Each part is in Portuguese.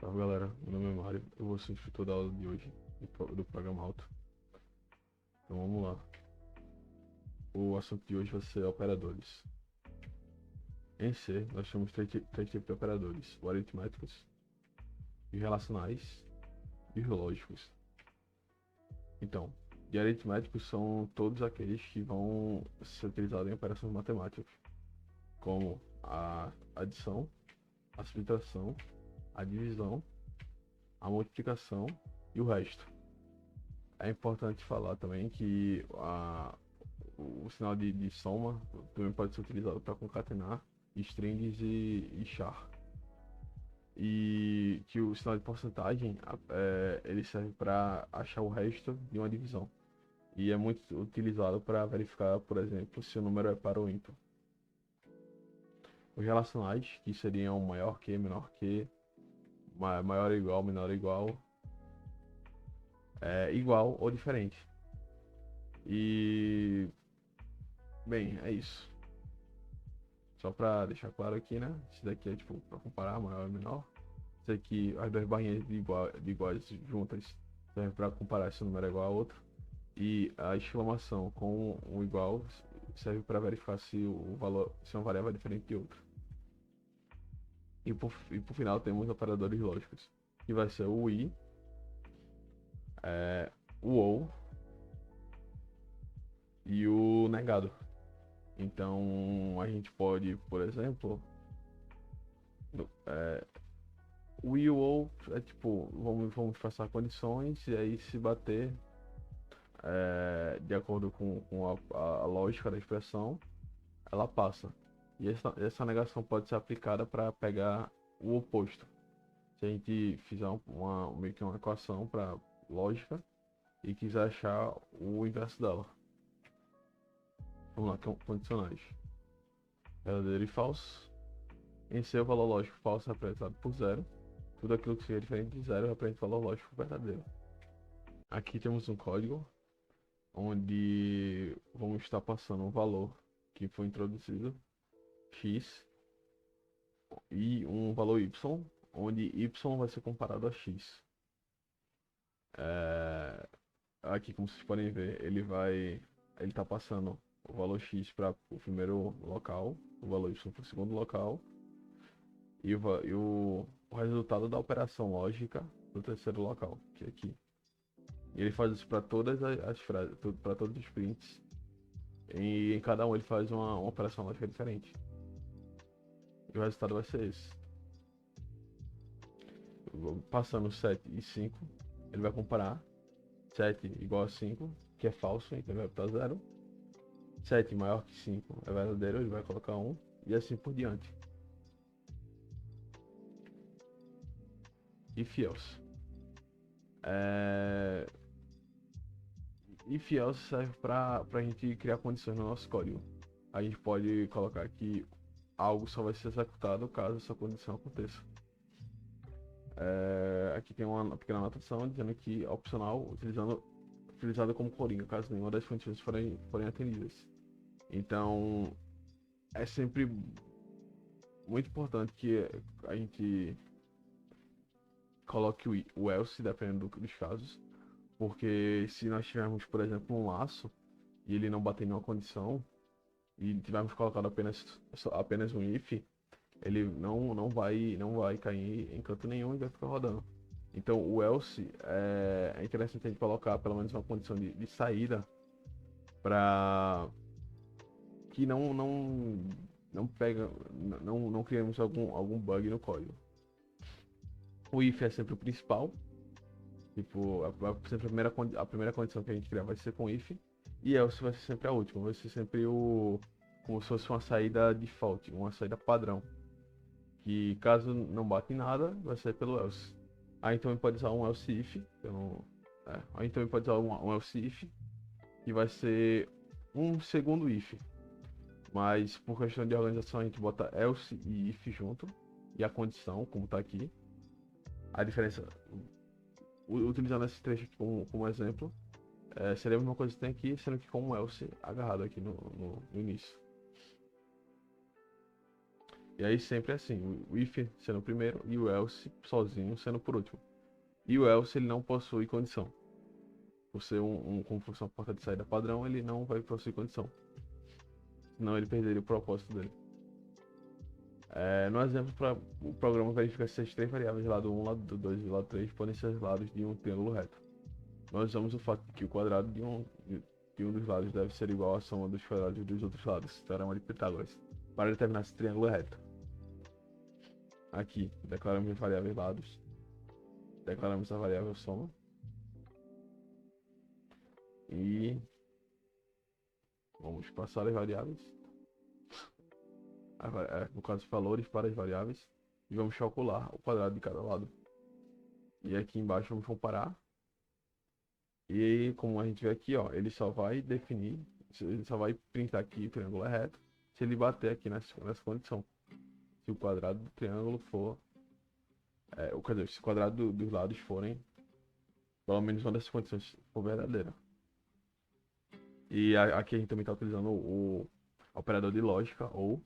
Salve galera, meu nome é Mário, eu vou ser o instrutor da aula de hoje do programa Auto. Então vamos lá. O assunto de hoje vai ser operadores. Em C, nós temos três tipos de operadores: os aritméticos, os relacionais e os lógicos. Então, de aritméticos são todos aqueles que vão ser utilizados em operações matemáticas, como a adição, a subtração, a divisão, a multiplicação e o resto. É importante falar também que o sinal de soma também pode ser utilizado para concatenar strings e char. E que o sinal de porcentagem ele serve para achar o resto de uma divisão. E é muito utilizado para verificar, por exemplo, se o número é par ou ímpar. Os relacionais, que seriam maior que, menor que, maior ou igual, menor ou igual, igual ou diferente. E, bem, é isso. Só pra deixar claro aqui, né? Esse daqui é tipo pra comparar maior e menor. Esse aqui, as duas barrinhas de iguais juntas serve pra comparar se o número é igual a outro. E a exclamação com um igual serve para verificar se o valor, se uma variável é diferente de outra. E por final temos operadores lógicos, que vai ser o i, o ou e o negado. Então a gente pode, por exemplo, o i e o ou é tipo, vamos passar condições e aí se bater de acordo com a lógica da expressão, ela passa. E essa negação pode ser aplicada para pegar o oposto. Se a gente fizer meio que uma equação para lógica e quiser achar o inverso dela. Vamos lá, condicionais. Verdadeiro e falso. Em seu valor lógico falso é representado por zero. Tudo aquilo que seja diferente de zero representa o valor lógico verdadeiro. Aqui temos um código onde vamos estar passando um valor que foi introduzido, x, e um valor y, onde y vai ser comparado a x. Aqui, como vocês podem ver, ele está passando o valor x para o primeiro local, o valor y para o segundo local, e o resultado da operação lógica do terceiro local, que é aqui. E ele faz isso para todas as frases, para todos os prints. E em cada um ele faz uma operação lógica diferente. E o resultado vai ser esse. Passando 7 e 5, ele vai comparar 7 igual a 5, que é falso, então ele vai botar 0. 7 maior que 5 é verdadeiro, ele vai colocar 1, e assim por diante. If else. If else serve para a gente criar condições no nosso código. A gente pode colocar que algo só vai ser executado caso essa condição aconteça. Aqui tem uma pequena anotação dizendo que é opcional utilizada como coringa, caso nenhuma das condições forem atendidas. Então, é sempre muito importante que a gente coloque o else, dependendo dos casos, porque se nós tivermos, por exemplo, um laço e ele não bater em nenhuma condição e tivermos colocado apenas um if, ele não vai cair em canto nenhum e vai ficar rodando. Então o else é interessante a gente colocar pelo menos uma condição de saída para que não pega, não criemos algum bug no código. O if é sempre o principal, tipo, sempre a primeira condição que a gente criar vai ser com if, e else vai ser sempre a última, vai ser sempre como se fosse uma saída default, uma saída padrão, que caso não bata em nada, vai ser pelo else. Aí então pode usar um else if, aí então pode usar um else if, que vai ser um segundo if, mas por questão de organização a gente bota else e if junto, e a condição, como tá aqui. A diferença, utilizando esses trechos aqui como exemplo, seria a mesma coisa que tem aqui, sendo que com um else agarrado aqui no início. E aí sempre assim, o if sendo o primeiro e o else sozinho sendo por último. E o else ele não possui condição. Por ser como fosse uma porta de saída padrão, ele não vai possuir condição. Senão ele perderia o propósito dele. No exemplo, o programa verifica se as três variáveis lado 1, lado 2 e lado 3 podem ser lados de um triângulo reto. Nós usamos o fato de que o quadrado de um dos lados deve ser igual à soma dos quadrados dos outros lados, teorema de Pitágoras, para determinar se o triângulo é reto. Aqui, declaramos as variáveis lados, declaramos a variável soma e vamos passar as variáveis, no caso valores para as variáveis, e vamos calcular o quadrado de cada lado. E aqui embaixo vamos comparar. E como a gente vê aqui, ó, ele só vai definir, ele só vai printar aqui o triângulo é reto se ele bater aqui nessa condição. Se o quadrado do triângulo for, quer dizer, se o quadrado dos lados forem, pelo menos uma dessas condições for verdadeira. E aqui a gente também está utilizando o operador de lógica, ou,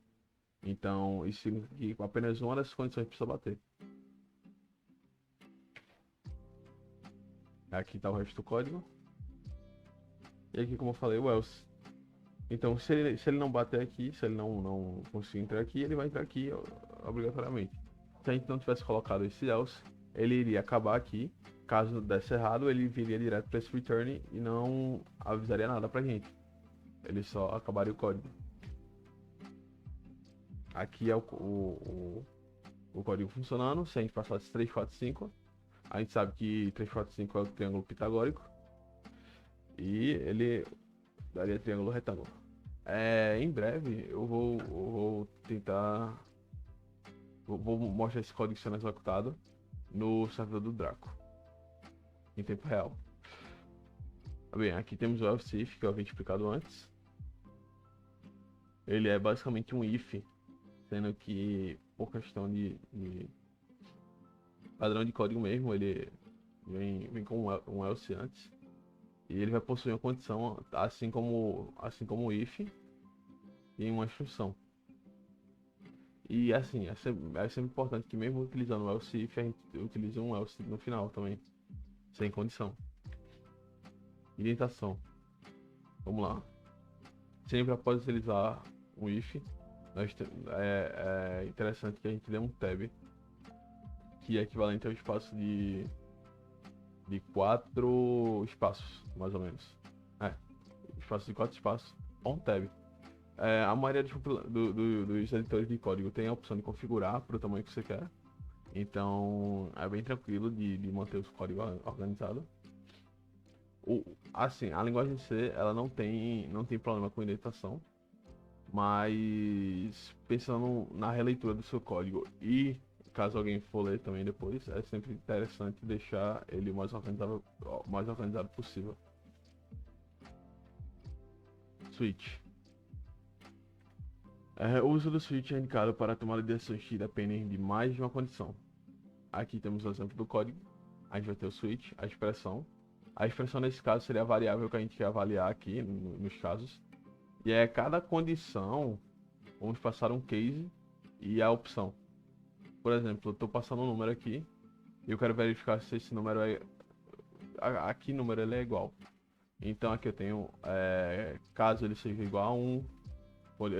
então isso significa que apenas uma dessas condições precisa bater. Aqui está o resto do código. E aqui, como eu falei, o else. Então, se ele não bater aqui, se ele não conseguir entrar aqui, ele vai entrar aqui obrigatoriamente. Se a gente não tivesse colocado esse else, ele iria acabar aqui. Caso desse errado, ele viria direto para esse return e não avisaria nada pra gente. Ele só acabaria o código. Aqui é o código funcionando. Se a gente passasse 3, 4, 5, a gente sabe que 3, 4, 5 é o triângulo pitagórico. E ele daria triângulo retângulo. Em breve eu vou tentar. Vou mostrar esse código sendo executado no servidor do Draco em tempo real. Bem, aqui temos o else if que eu havia explicado antes. Ele é basicamente um if, sendo que por questão de padrão de código mesmo, ele vem com um else antes. E ele vai possuir uma condição, assim como o if, e uma instrução. E assim, é sempre importante que mesmo utilizando o else if, a gente utilize um else no final também, sem condição. Indentação. Vamos lá. Sempre após utilizar um if, é interessante que a gente dê um tab, que é equivalente ao espaço de 4 espaços, mais ou menos. Espaço de 4 espaços, um tab. A maioria dos editores de código tem a opção de configurar para o tamanho que você quer. Então é bem tranquilo de manter o código organizado. Assim, a linguagem C ela não tem problema com indentação. Mas pensando na releitura do seu código e caso alguém for ler também depois, é sempre interessante deixar ele o mais organizado possível. Switch. O uso do switch é indicado para a tomada de decisões que dependem de mais de uma condição. Aqui temos o exemplo do código. A gente vai ter o switch, a expressão. A expressão nesse caso seria a variável que a gente quer avaliar aqui nos casos. E cada condição, vamos passar um case e a opção. Por exemplo, eu estou passando um número aqui e eu quero verificar se esse número aqui número ele é igual. Então aqui eu tenho, caso ele seja igual a 1,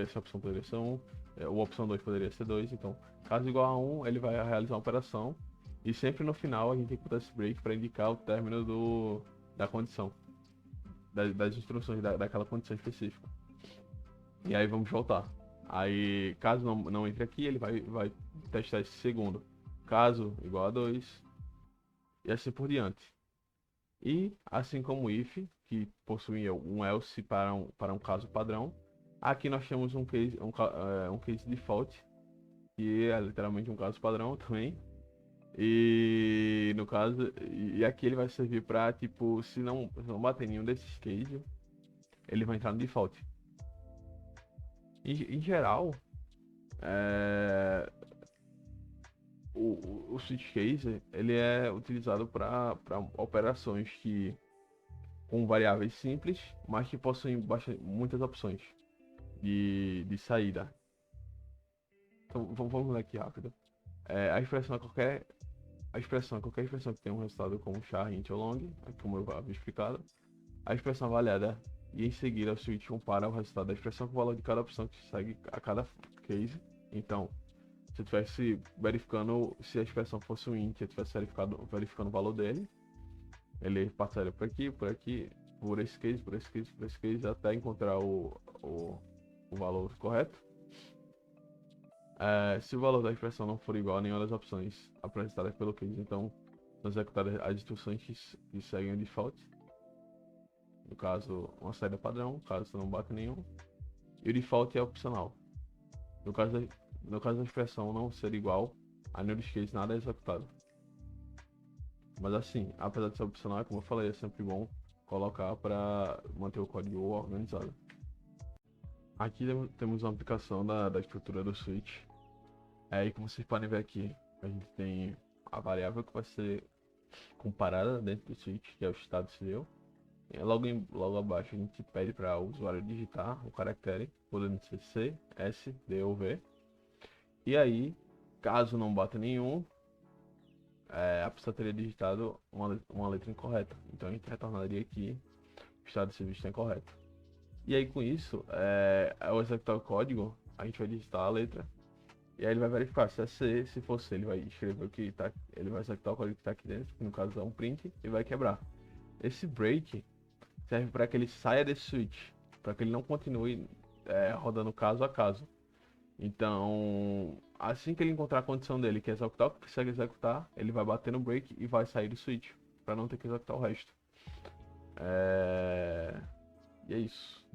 essa opção poderia ser 1, a opção 2 poderia ser 2, então caso igual a 1 ele vai realizar uma operação e sempre no final a gente tem que botar esse break para indicar o término da condição, das instruções daquela condição específica. E aí vamos voltar. Aí caso não entre aqui ele vai testar esse segundo, caso igual a 2 e assim por diante. E assim como o if, que possui um else para um caso padrão, aqui nós temos um case default, que é literalmente um caso padrão também. E no caso, e aqui ele vai servir para tipo, se não bater nenhum desses cases, ele vai entrar no default. Em geral, o switch case ele é utilizado para operações com variáveis simples, mas que possuem muitas opções de saída. Então, vamos ler aqui rápido. A expressão é qualquer expressão que tenha um resultado como char, int ou long, como eu havia explicado. A expressão avaliada e em seguida o switch compara o resultado da expressão com o valor de cada opção que segue a cada case. Então, se eu estivesse verificando se a expressão fosse um int, eu estivesse verificando o valor dele, ele passaria por aqui, por esse case, por esse case, por esse case, até encontrar o valor correto. Se o valor da expressão não for igual a nenhuma das opções apresentadas pelo case, então são executadas as instruções que seguem o default. No caso, uma saída padrão, caso não bata nenhum. E o default é opcional. No caso da expressão não ser igual a nenhum dos cases, nada é executado. Mas assim, apesar de ser opcional, como eu falei, é sempre bom colocar para manter o código organizado. Aqui temos uma aplicação da estrutura do switch. E como vocês podem ver aqui, a gente tem a variável que vai ser comparada dentro do switch, que é o estado civil. Logo abaixo a gente pede para o usuário digitar o caractere, podendo ser C, S, D ou V. E aí, caso não bata nenhum, a pessoa teria digitado uma letra incorreta. Então a gente retornaria aqui o estado civil está incorreto. E aí com isso, ao executar o código, a gente vai digitar a letra. E aí ele vai verificar se é C, se for C, ele vai escrever o que tá, ele vai executar o código que está aqui dentro, que no caso é um print, e vai quebrar. Esse break serve para que ele saia desse switch, para que ele não continue rodando caso a caso. Então, assim que ele encontrar a condição dele, que é executar o que precisa executar, ele vai bater no break e vai sair do switch, para não ter que executar o resto. E é isso.